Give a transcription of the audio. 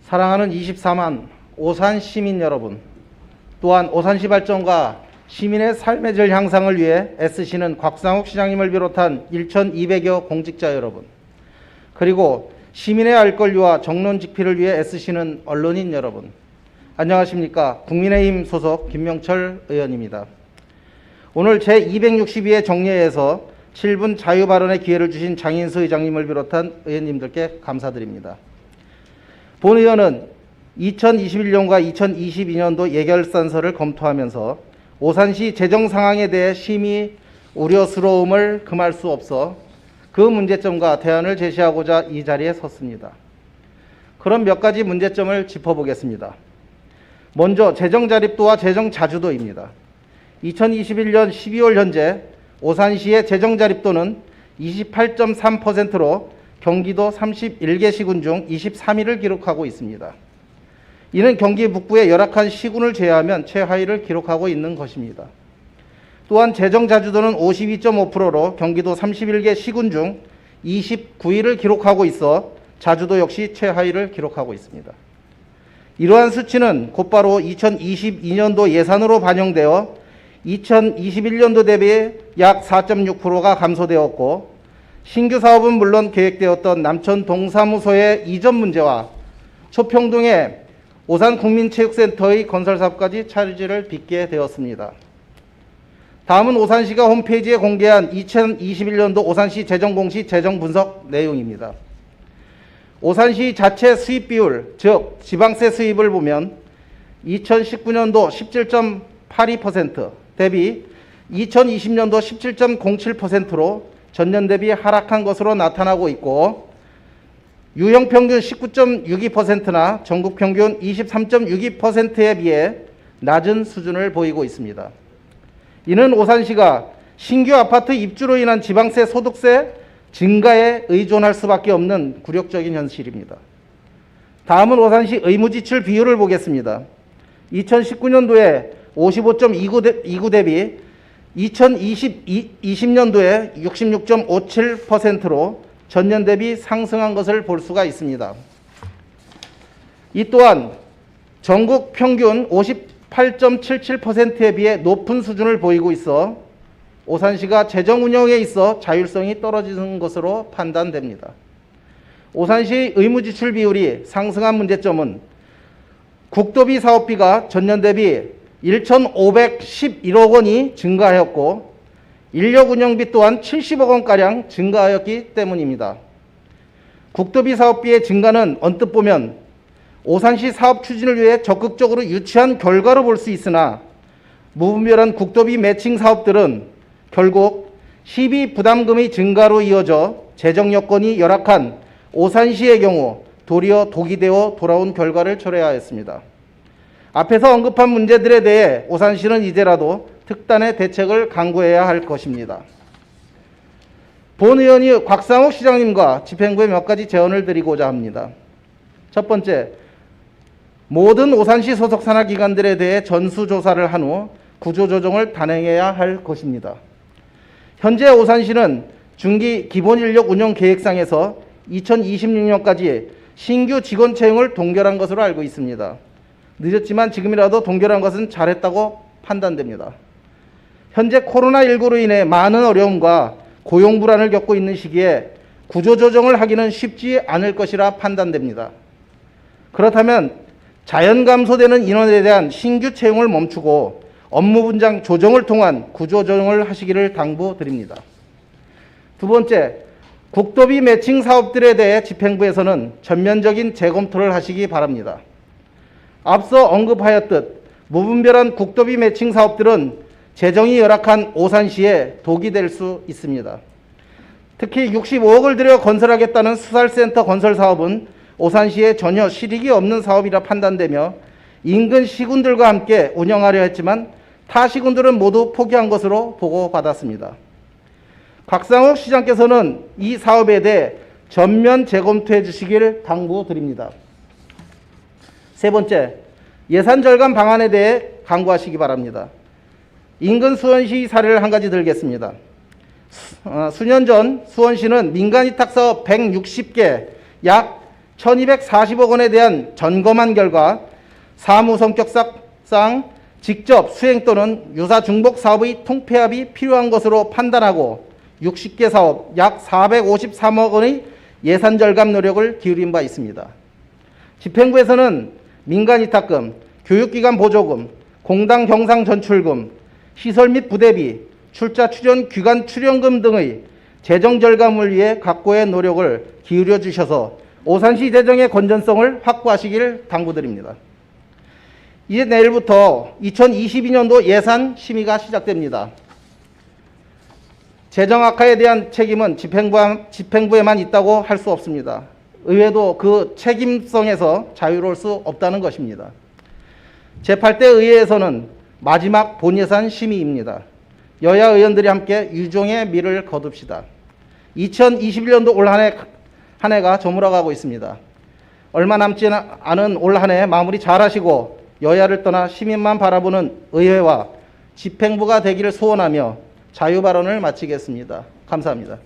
사랑하는 24만 오산 시민 여러분, 또한 오산시 발전과 시민의 삶의 질 향상을 위해 애쓰시는 곽상욱 시장님을 비롯한 1,200여 공직자 여러분, 그리고 시민의 알 권리와 정론 직피를 위해 애쓰시는 언론인 여러분, 안녕하십니까. 국민의힘 소속 김명철 의원입니다. 오늘 제262회 정례에서 7분 자유 발언의 기회를 주신 장인수 의장님을 비롯한 의원님들께 감사드립니다. 본 의원은 2021년과 2022년도 예결산서를 검토하면서 오산시 재정 상황에 대해 심히 우려스러움을 금할 수 없어 그 문제점과 대안을 제시하고자 이 자리에 섰습니다. 그럼 몇 가지 문제점을 짚어보겠습니다. 먼저 재정 자립도와 재정 자주도입니다. 2021년 12월 현재 오산시의 재정 자립도는 28.3%로 경기도 31개 시군 중 23위를 기록하고 있습니다. 이는 경기 북부의 열악한 시군을 제외하면 최하위를 기록하고 있는 것입니다. 또한 재정 자주도는 52.5%로 경기도 31개 시군 중 29위를 기록하고 있어 자주도 역시 최하위를 기록하고 있습니다. 이러한 수치는 곧바로 2022년도 예산으로 반영되어 2021년도 대비 약 4.6%가 감소되었고, 신규 사업은 물론 계획되었던 남천 동사무소의 이전 문제와 초평동의 오산국민체육센터의 건설 사업까지 차질을 빚게 되었습니다. 다음은 오산시가 홈페이지에 공개한 2021년도 오산시 재정공시 재정 분석 내용입니다. 오산시 자체 수입 비율, 즉 지방세 수입을 보면 2019년도 17.82% 대비 2020년도 17.07%로 전년 대비 하락한 것으로 나타나고 있고, 유형 평균 19.62%나 전국 평균 23.62%에 비해 낮은 수준을 보이고 있습니다. 이는 오산시가 신규 아파트 입주로 인한 지방세 소득세 증가에 의존할 수밖에 없는 굴욕적인 현실입니다. 다음은 오산시 의무지출 비율을 보겠습니다. 2019년도에 55.29 대비 2020년도에 66.57%로 전년 대비 상승한 것을 볼 수가 있습니다. 이 또한 전국 평균 58.77%에 비해 높은 수준을 보이고 있어 오산시가 재정 운영에 있어 자율성이 떨어지는 것으로 판단됩니다. 오산시 의무지출 비율이 상승한 문제점은 국도비 사업비가 전년 대비 1,511억 원이 증가하였고, 인력 운영비 또한 70억 원가량 증가하였기 때문입니다. 국도비 사업비의 증가는 언뜻 보면 오산시 사업 추진을 위해 적극적으로 유치한 결과로 볼 수 있으나, 무분별한 국도비 매칭 사업들은 결국 시비 부담금의 증가로 이어져 재정 여건이 열악한 오산시의 경우 도리어 독이 되어 돌아온 결과를 초래하였습니다. 앞에서 언급한 문제들에 대해 오산시는 이제라도 특단의 대책을 강구해야 할 것입니다. 본 의원이 곽상욱 시장님과 집행부에 몇 가지 제언을 드리고자 합니다. 첫 번째, 모든 오산시 소속 산하기관들에 대해 전수조사를 한 후 구조조정을 단행해야 할 것입니다. 현재 오산시는 중기 기본인력 운영 계획상에서 2026년까지 신규 직원 채용을 동결한 것으로 알고 있습니다. 늦었지만 지금이라도 동결한 것은 잘했다고 판단됩니다. 현재 코로나19로 인해 많은 어려움과 고용 불안을 겪고 있는 시기에 구조조정을 하기는 쉽지 않을 것이라 판단됩니다. 그렇다면 자연 감소되는 인원에 대한 신규 채용을 멈추고 업무 분장 조정을 통한 구조조정을 하시기를 당부드립니다. 두 번째, 국도비 매칭 사업들에 대해 집행부에서는 전면적인 재검토를 하시기 바랍니다. 앞서 언급하였듯 무분별한 국도비 매칭 사업들은 재정이 열악한 오산시에 독이 될 수 있습니다. 특히 65억을 들여 건설하겠다는 수살센터 건설 사업은 오산시에 전혀 실익이 없는 사업이라 판단되며 인근 시군들과 함께 운영하려 했지만 타 시군들은 모두 포기한 것으로 보고받았습니다. 곽상욱 시장께서는 이 사업에 대해 전면 재검토해 주시길 당부드립니다. 세 번째, 예산 절감 방안에 대해 강구하시기 바랍니다. 인근 수원시 사례를 한 가지 들겠습니다. 수년 전 수원시는 민간위탁사업 160개 약 1240억 원에 대한 점검한 결과 사무 성격상 직접 수행 또는 유사 중복 사업의 통폐합이 필요한 것으로 판단하고 60개 사업 약 453억 원의 예산 절감 노력을 기울인 바 있습니다. 집행부에서는 민간위탁금, 교육기관 보조금, 공당 경상 전출금, 시설 및 부대비, 출자 출연 기관 출연금 등의 재정 절감을 위해 각고의 노력을 기울여 주셔서 오산시 재정의 건전성을 확보하시길 당부드립니다. 이제 내일부터 2022년도 예산 심의가 시작됩니다. 재정 악화에 대한 책임은 집행부에만 있다고 할 수 없습니다. 의회도 그 책임성에서 자유로울 수 없다는 것입니다. 제8대 의회에서는 마지막 본예산 심의입니다. 여야 의원들이 함께 유종의 미를 거둡시다. 2021년도 올 한 해가 저물어가고 있습니다. 얼마 남지 않은 올 한 해 마무리 잘하시고 여야를 떠나 시민만 바라보는 의회와 집행부가 되기를 소원하며 자유발언을 마치겠습니다. 감사합니다.